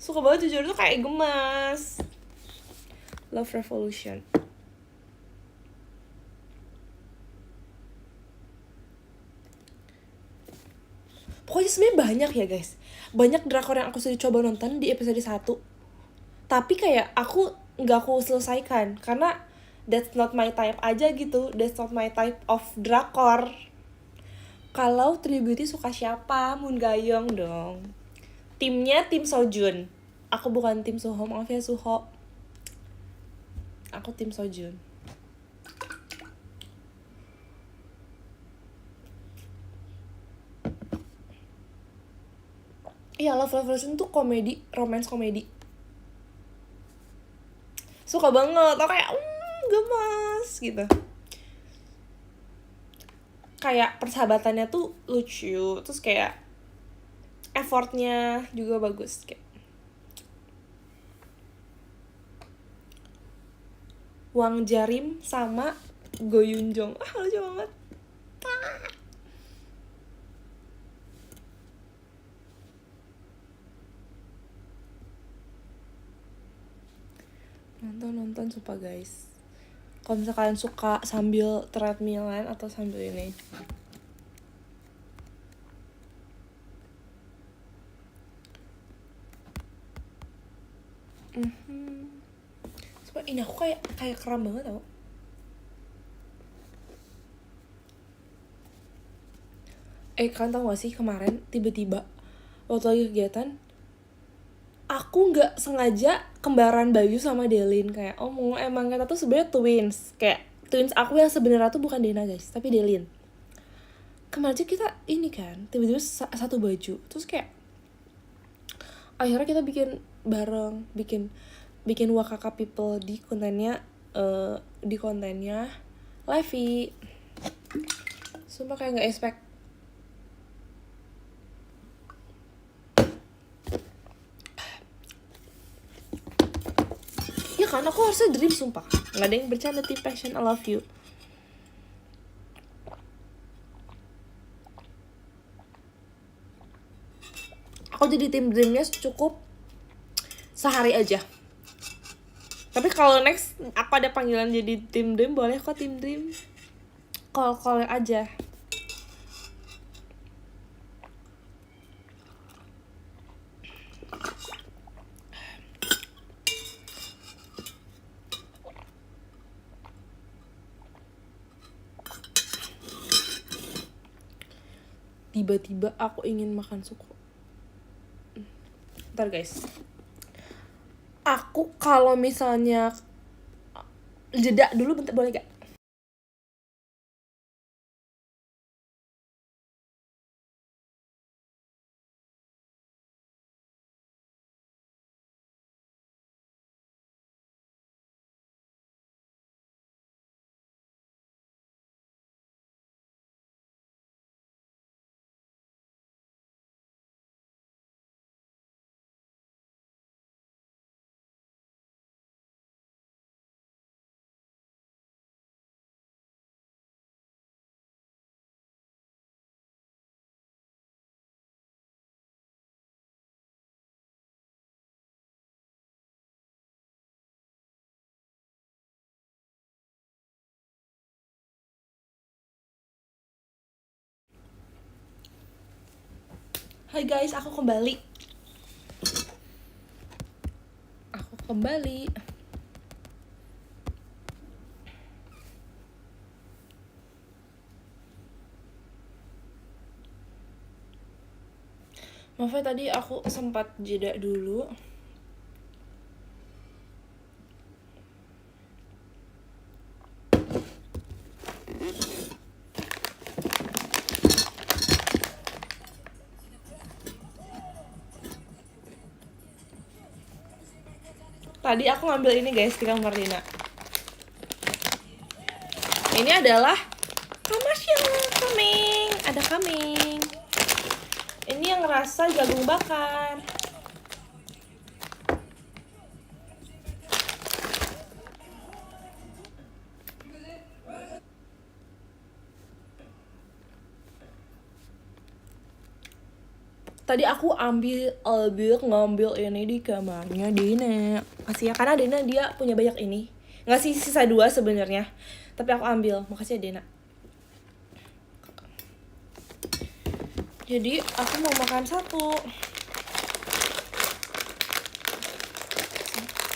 Suka banget, jujur tuh kayak gemas. Love Revolution. Pokoknya sebenarnya banyak ya guys. Banyak drakor yang aku sudah coba nonton di episode 1. Tapi kayak nggak aku selesaikan karena that's not my type aja gitu. That's not my type of drakor. Kalau True Beauty suka siapa? Moon Gayong dong. Timnya tim Sojun. Aku bukan tim Suho, maaf ya Suho. Aku tim Sojun. Iya, Love Revolution tuh komedi, romance komedi. Suka banget, aku kayak gemas gitu. Kayak persahabatannya tuh lucu, terus kayak effortnya juga bagus kayak. Wang Jarim sama Go Yoon Jong, lucu banget. Nonton sumpah guys. Kalau misalnya kalian suka sambil treadmillan atau sambil ini, sumpah ini aku kayak kram banget tau. Kalian tau gak sih kemarin tiba-tiba waktu lagi kegiatan aku nggak sengaja kembaran Bayu sama Delin, kayak emang kita tuh sebenarnya twins, kayak twins aku yang sebenarnya tuh bukan Dena guys tapi Delin. Kemarin aja kita ini kan tiba-tiba satu baju, terus kayak akhirnya kita bikin bareng, bikin Wakaka People di kontennya Levi. Sumpah kayak nggak expect. Ya kan, aku harusnya dream sumpah. Nggak ada yang bercanda, tim passion, I love you. Aku jadi tim dreamnya cukup sehari aja. Tapi kalau next aku ada panggilan jadi tim dream, boleh kok tim dream. Call aja. Tiba-tiba aku ingin makan suku. Ntar guys, aku kalau misalnya jeda dulu bentar, boleh gak? Hai guys, aku kembali. Aku kembali. Maaf ya tadi aku sempat jeda dulu. Tadi aku ngambil ini guys di kamar Dina. Ini adalah commercial coming. Ada coming. Ini yang rasa jagung bakar. Tadi aku ngambil ini di kamarnya Dina. Makasih ya, karena Dina dia punya banyak ini. Nggak sih, sisa 2 sebenarnya. Tapi aku ambil. Makasih ya Dina. Jadi aku mau makan satu.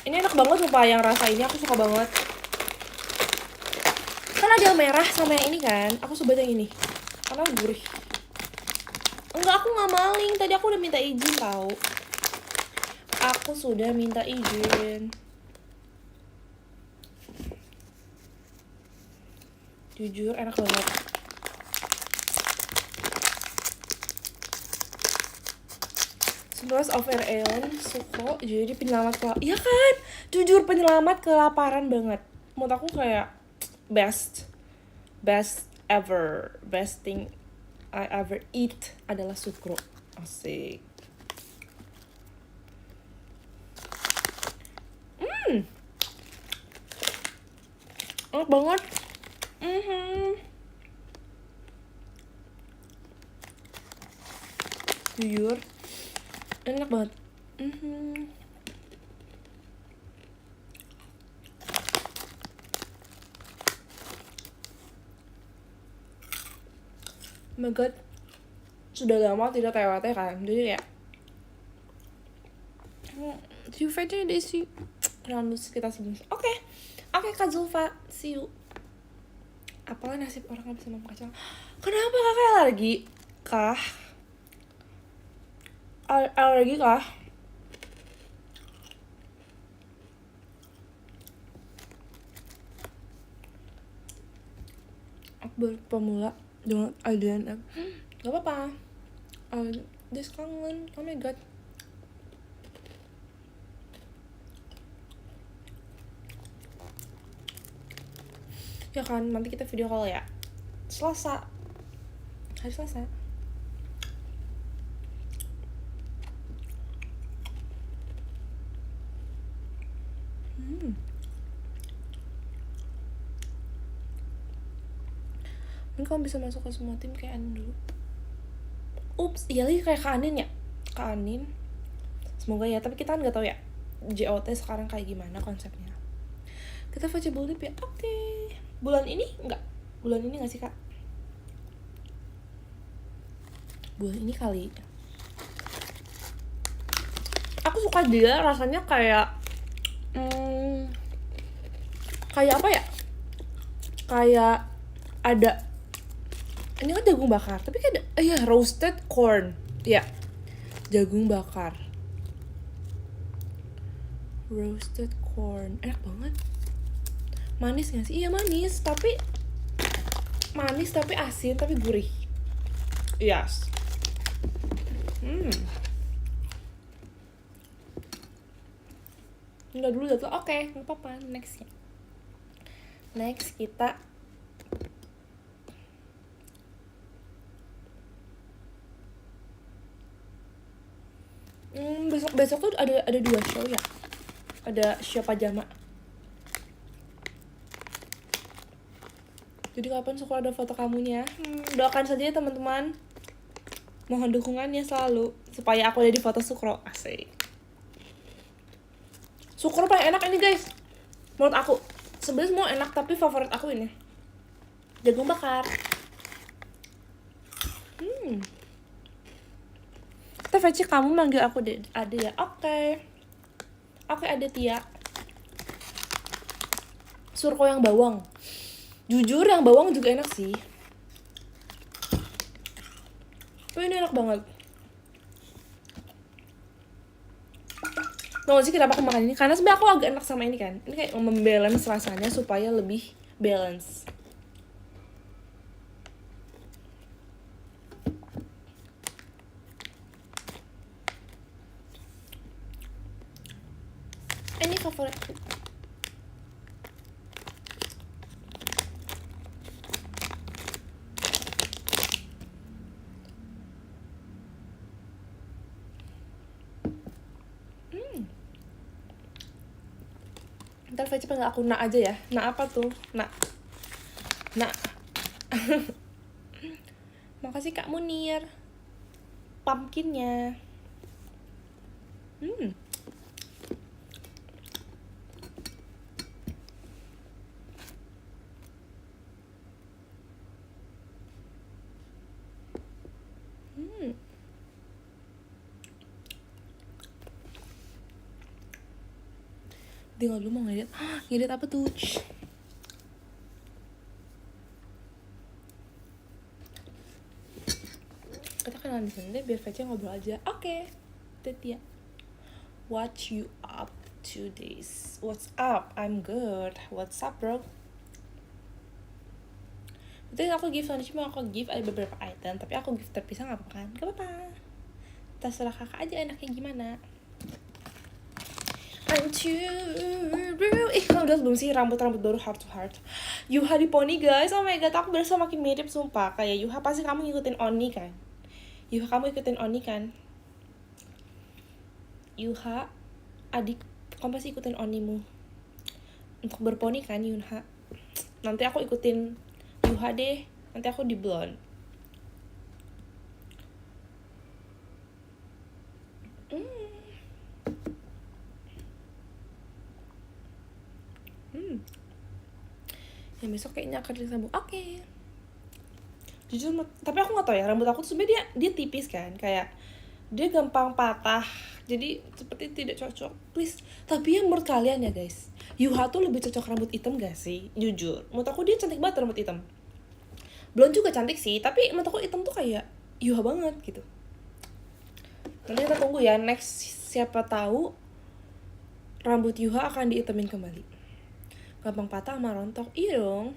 Ini enak banget sumpah yang rasa ini, aku suka banget. Kan ada yang merah sama yang ini kan. Aku suka yang ini. Karena gurih. Enggak, aku nggak maling. Tadi aku udah minta izin tau. Aku sudah minta izin. Jujur enak banget. Sebelas over Aeon, Suko, jadi penyelamat kelaparan. Iya kan? Jujur penyelamat kelaparan banget. Menurut aku kayak best ever. Best thing I ever eat adalah Sukro. Asik. Enak banget. Jujur enak banget. Oh my god, sudah lama tidak TWT kan, jadi ya Juve-nya deh sih Randus kita sebelum. Oke Kak Zulfa, see you. Apalah nasib orang gak bisa makan kacang. Kenapa kakak alergi kah? Alergi kah? Aku baru pemula dengan ADNM. Gak apa-apa. This kangen. Oh my god. Ya kan, nanti kita video call ya. Selasa. Hari Selasa. Ini kamu bisa masuk ke semua tim kayak Anin dulu. Ups, iya lagi kayak Kak Anin ya. Kak Anin. Semoga ya, tapi kita kan gak tahu ya JOT sekarang kayak gimana konsepnya. Kita baca bulip ya. Oke. Bulan ini enggak? Bulan ini gak sih Kak? Bulan ini kali. Aku suka dia, rasanya kayak kayak apa ya? Kayak ada, ini kan jagung bakar, tapi kayak ada, roasted corn. Ya, jagung bakar. Roasted corn, enak banget. Manis gak sih? Iya manis, tapi asin, tapi gurih. Yes. Enggak dulu jatuh. Oke, gak apa-apa. Next ya. Next kita besok tuh ada 2 show ya. Ada show pajama. Jadi kapan suka ada foto kamunya? Doakan saja ya teman-teman. Mohon dukungannya selalu supaya aku ada di foto Sukro. Asik. Sukro paling enak ini guys. Menurut aku. Sebenarnya semua enak, tapi favorit aku ini. Jagung bakar. Ntar Feci kamu manggil aku Ade ya. Oke, Ade Tia. Surko yang bawang. Jujur yang bawang juga enak sih. Oh, ini enak banget. Tau gak sih kenapa aku makan ini? Karena sebenernya aku agak enak sama ini kan. Ini kayak membalance rasanya supaya lebih balance. Ini favoritku. Ntar Feci panggil aku Nak aja ya. Nak apa tuh? Nak. Makasih Kak Munir. Pumpkinnya. Tinggal dulu mau ngedit. Ngedit apa tuh? Kita kenalan di sini deh biar Feci ngobrol aja. Oke. Tia. What you up to this? What's up? I'm good. What's up, bro? Betul aku give soalnya cuma aku give ada beberapa item, tapi aku give terpisah nggak apa-apa kan? Gak apa-apa. Terserah kakak aja enaknya gimana. Udah belum sih rambut baru heart to heart. Yuha di pony guys, oh my god, aku berasa makin mirip sumpah. Kayak Yuha pasti kamu ngikutin Oni kan? Yuha kamu ikutin Oni kan? Yuha, adik kamu pasti ikutin Onimu untuk berponi kan Yuha? Nanti aku ikutin Yuha deh, nanti aku di blonde. Yang besok kayaknya akan disambung. Oke. Jujur, tapi aku nggak tahu ya, rambut aku tuh sebenarnya dia tipis kan, kayak dia gampang patah, jadi seperti tidak cocok. Please, tapi yang menurut kalian ya guys, Yuha tuh lebih cocok rambut hitam gak sih? Jujur, menurut aku dia cantik banget rambut hitam. Blonde juga cantik sih, tapi menurut aku hitam tuh kayak Yuha banget gitu. Nanti kita tunggu ya, next siapa tahu rambut Yuha akan dihitamin kembali. Gampang patah sama rontok. Iya dong.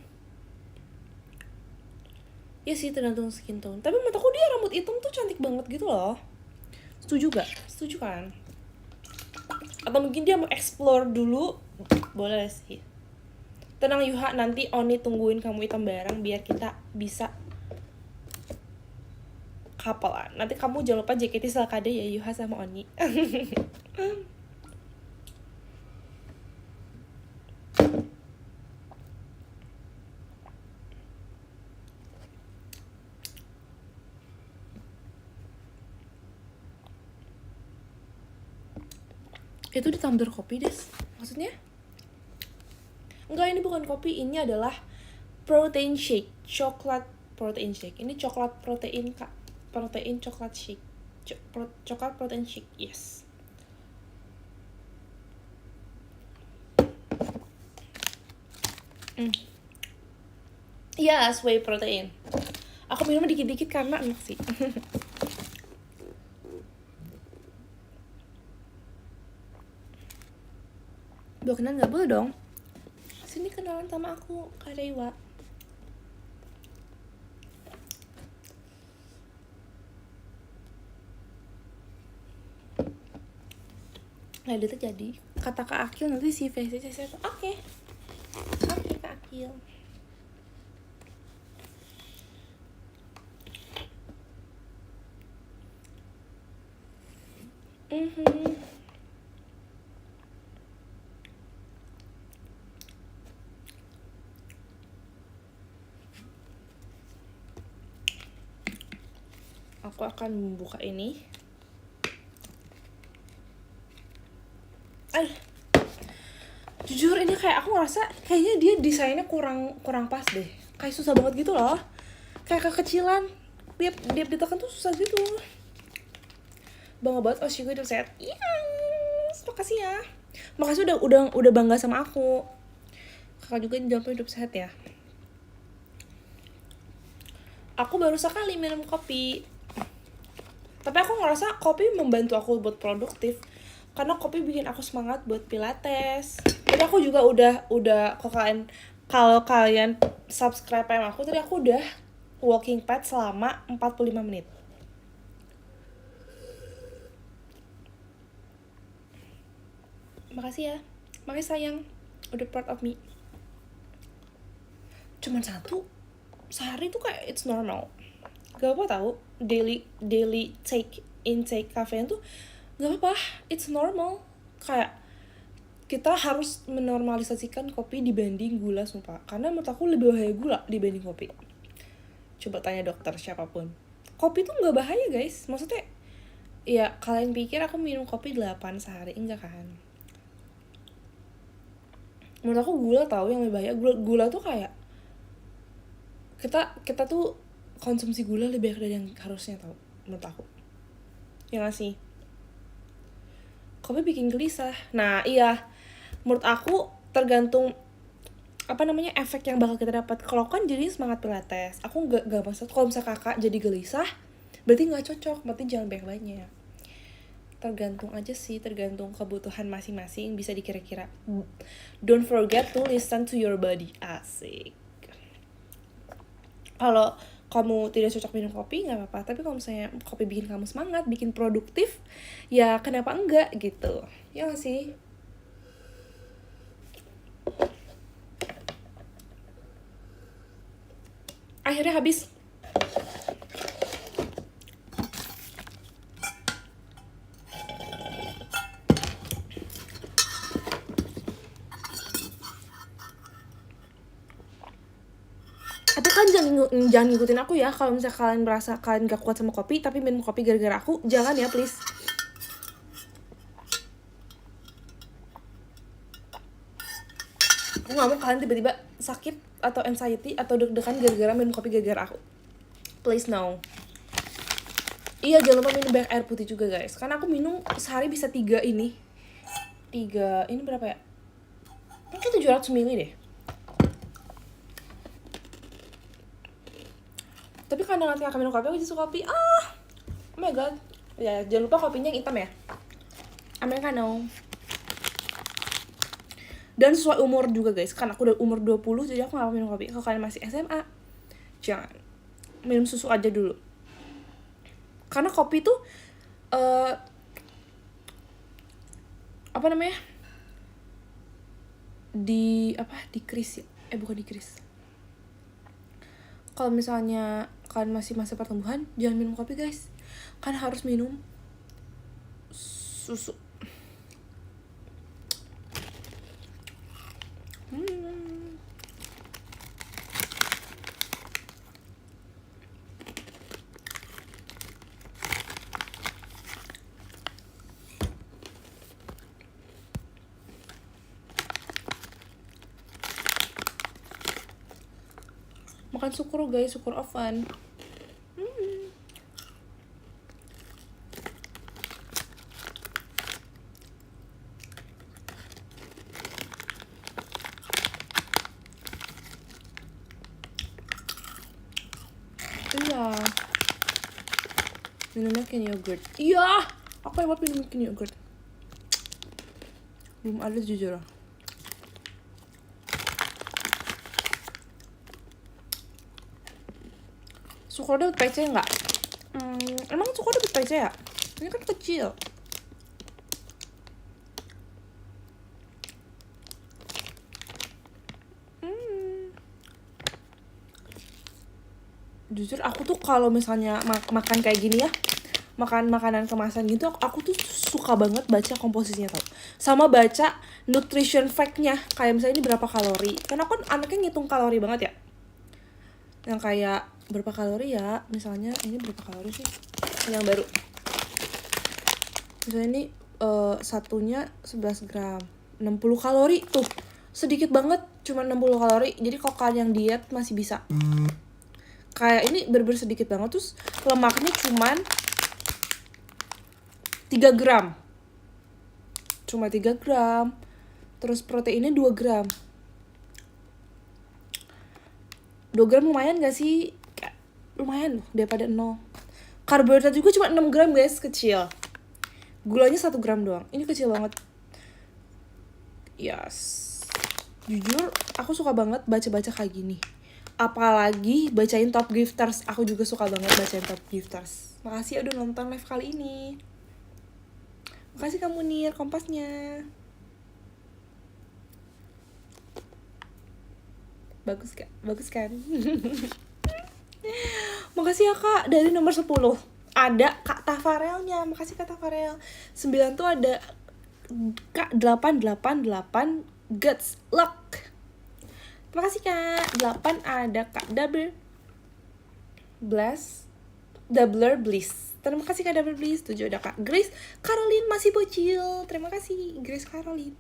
Iya sih, tergantung skin tone. Tapi menurut aku dia rambut hitam tuh cantik banget gitu loh. Setuju gak? Setuju kan? Atau mungkin dia mau explore dulu. Boleh sih. Tenang Yuha, nanti Oni tungguin kamu hitam bareng biar kita bisa kapelan. Nanti kamu jangan lupa JKT Selkade ya Yuha sama Oni. Itu di tumbler kopi Des, maksudnya? Enggak, ini bukan kopi, ini adalah protein shake, coklat protein shake. Ini coklat protein kak, protein coklat shake, coklat protein shake, yes. Yes, whey protein. Aku minum dikit-dikit karena enak sih. Boleh kenalan nggak? Boleh dong. Sini kenalan sama aku, Kak Dewa. Nah, itu terjadi. Kata Kak Akil nanti si VCC saya tuh. Oke, Kak Akil. Aku akan membuka ini. Jujur ini kayak aku ngerasa kayaknya dia desainnya kurang pas deh. Kayak susah banget gitu loh. Kayak kekecilan. Dia ditekan tuh susah gitu. Bangga banget Oshi gue hidup sehat. Yes, makasih ya. Makasih udah bangga sama aku. Kakak juga jangan lupa hidup sehat ya. Aku baru sekali minum kopi. Tapi aku ngerasa kopi membantu aku buat produktif. Karena kopi bikin aku semangat buat pilates. Jadi aku juga udah kalau kalian subscribe sama aku, tadi aku udah walking pad selama 45 menit. Makasih ya. Makasih sayang. Udah part of me. Cuman satu sehari tuh kayak it's normal. Gak apa tahu daily intake kafein tuh gak apa, it's normal. Kayak kita harus menormalisasikan kopi dibanding gula, sumpah. Karena menurut aku lebih bahaya gula dibanding kopi. Coba tanya dokter siapapun. Kopi tuh gak bahaya guys. Maksudnya ya kalian pikir aku minum kopi 8 sehari, enggak kan? Menurut aku gula tahu yang lebih bahaya. Gula tuh kayak kita tuh konsumsi gula lebih banyak dari yang harusnya, tahu menurut aku. Ya nggak sih? Kopi bikin gelisah. Nah iya, menurut aku tergantung efek yang bakal kita dapat. Kalau kan jadi semangat pilates, aku gak maksud kalau misalnya kakak jadi gelisah berarti nggak cocok, berarti jangan banyak lainnya. Tergantung aja sih, tergantung kebutuhan masing-masing, bisa dikira-kira. Don't forget to listen to your body. Asik. Kalau kamu tidak cocok minum kopi nggak apa-apa, tapi kalau misalnya kopi bikin kamu semangat, bikin produktif, ya kenapa enggak gitu, ya nggak sih? Akhirnya habis. Tapi kalian jangan ngikutin aku ya. Kalau misalnya kalian merasa kalian gak kuat sama kopi tapi minum kopi gara-gara aku, jangan ya please. Aku gak mau kalian tiba-tiba sakit atau anxiety atau deg-degan gara-gara minum kopi gara-gara aku. Please no. Iya, jangan lupa minum banyak air putih juga guys. Karena aku minum sehari bisa 3 ini berapa ya? Mungkin 700 ml deh. Tapi kadang nanti akan minum kopi, aku jadi suka kopi. Oh my god. Ya, jangan lupa kopinya yang hitam ya. Americano. Dan sesuai umur juga guys. Kan aku udah umur 20, jadi aku gak minum kopi. Kalau kalian masih SMA, jangan. Minum susu aja dulu. Karena kopi tuh di kris ya? Bukan di kris. Kalau misalnya kalian masih masa pertumbuhan, jangan minum kopi guys. Kan harus minum susu. Makan syukur guys, syukur oven. Iya. Minumnya can yogurt. Iya, aku hebat minum can yogurt. Belum ada jujur. Syukur dapat PC nggak? Emang syukur dapat PC ya? Ini kan kecil. Jujur aku tuh kalau misalnya makan kayak gini ya, makan makanan kemasan gitu, aku tuh suka banget baca komposisinya tau, sama baca nutrition fact-nya, kayak misalnya ini berapa kalori. Karena aku kan anaknya ngitung kalori banget ya, yang kayak berapa kalori ya, misalnya ini berapa kalori sih yang baru, misalnya ini satunya 11 gram 60 kalori tuh, sedikit banget, cuma 60 kalori. Jadi kalau kalian yang diet masih bisa. Kayak ini bener-bener sedikit banget, terus lemaknya cuman 3 gram. Cuma 3 gram. Terus proteinnya 2 gram. 2 gram lumayan gak sih? Lumayan loh daripada 0. Karbohidrat juga cuma 6 gram guys, kecil. Gulanya 1 gram doang. Ini kecil banget. Yes. Jujur aku suka banget baca-baca kayak gini. Apalagi bacain top gifters. Aku juga suka banget bacain top gifters. Makasih udah nonton live kali ini. Makasih kamu Nir kompasnya. Bagus kan? Bagus kan? Makasih ya kak, dari nomor 10 ada Kak Tafarelnya. Makasih Kak Tafarel. 9 tuh ada Kak 888 Guts Luck. Makasih Kak. 8 ada Kak Doubler Bliss. Terima kasih Kak Double Bliss. 7 ada Kak Grace Caroline masih bocil. Terima kasih Grace Caroline.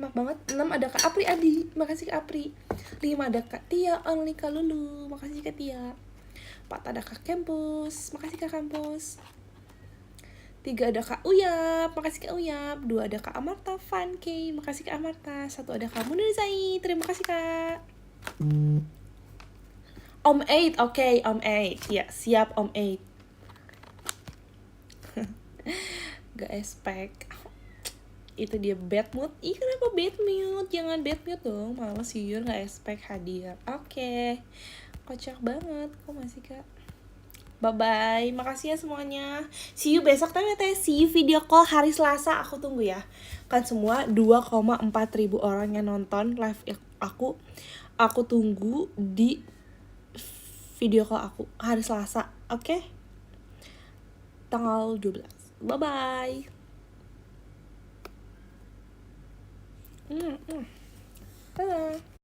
Maaf banget. 6 ada Kak Apri Adi. Makasih Kak Apri. 5 ada Kak Tia Only Kalulu. Makasih Kak Tia. 4 ada Kak Kampus. Makasih Kak Kampus. 3 ada Kak Uyap. Makasih Kak Uyap. 2 ada Kak Amarta Fan K. Makasih Kak Amarta. 1 ada Kak Munir Zai. Terima kasih Kak. Om 8. Oke, Om 8. Ya, siap Om 8. Gak expect. Itu dia bad mood. Ih kenapa bad mood? Jangan bad mood dong. Males yur gak expect hadiah. Oke. Kocak banget. Kok masih Kak? Bye-bye. Makasih ya semuanya. See you besok. Tapi see you video call hari Selasa. Aku tunggu ya. Kan semua 2,4 ribu orang yang nonton live aku. Aku tunggu di video call aku hari Selasa. Oke? Tanggal 12. Bye-bye. Bye-bye.